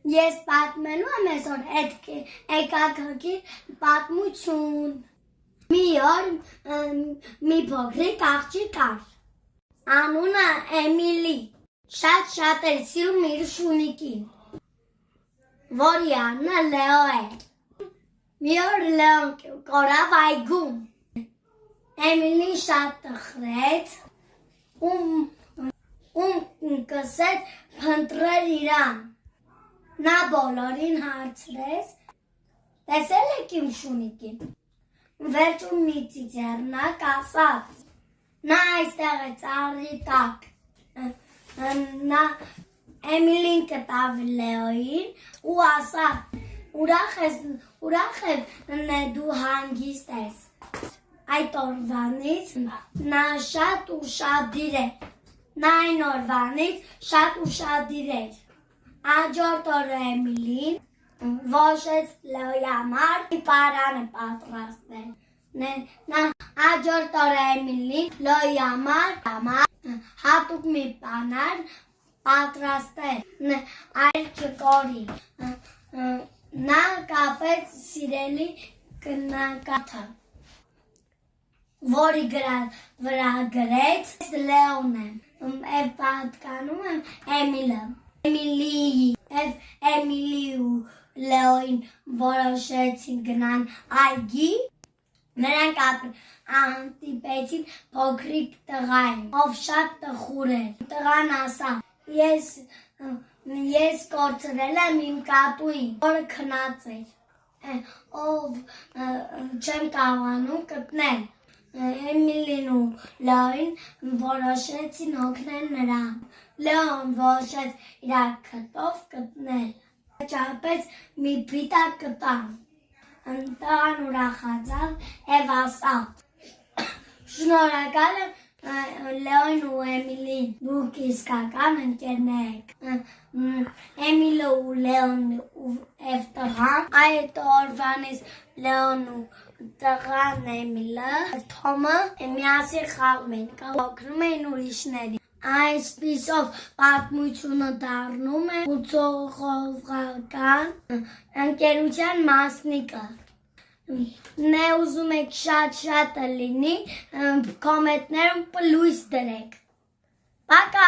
Ես պատմելու եմ այսօր եկակղի պատմություն։ Մի օր մի փոքրիկ աղջիկ կար։ Անունը Էմիլի։ Շատ էր սիրում իր շունիկին, որի անունը Լեո էր։ Մի օր Լեոն կորավ այգում։ Էմիլին շատ տխրեց, ում կսեց փնտրել իրան։ Նա բոլորին հարցրեց. տեսել եք իմ շունիկին։ Վերջում մի ծիծեռնակ ասաց. նա այստեղ է ծառի տակ։ Նա Էմիլին կտավ Լեոին ու ասաց. ուրախ եմ դու հանգիստ ես։ Այդ օրվանից նա շատ ուշադիր էր։ Հաջորդ օրը Էմիլին որոշեց Լեոյի համար մի պարան պատրաստել։ Հաջորդ օրը Էմիլին Լեոյի համար հատուկ մի բանալ պատրաստել, այլ չկորի։ Նա կապեց սիրելի կնակաթը, որի վրա գրեց Լեոն եմ, և պատկանում եմ Էմիլը։ Էմիլի ու Լեոին որոշեցին գնան այգի, նրանք հանդիպեցին փոքրիկ տղային, ով շատ տխուր էր։ Տղան ասաց. ես կորցրել եմ իմ կատուին, որը քնած էր, ով չեմ կարողանում գտնել։ Էմիլին ու Լեոին որոշեցին օգնել նրան։ Լեոն որոշեց իր քթով գտնել։ Վերջապես մի փիթակ գտան։ Տղան ուրախացավ և ասաց. շնորհակալ եմ Լեոն ու Էմիլին, դուք իսկական ընկերներ եք։ Էմիլը ու Լեոն և տղան, այդ օրվանից Լեոն ու տղան Էմիլը և Թոմը միասին խաղում էին, օգնում էին ուրիշներին։ Այսպիսով պատմությունը դառնում է ուսուցողական ընկերության մասնիկը։ Ուզում եք շատ լինի, կոմենտներում պլյուս դրեք։ Պակա։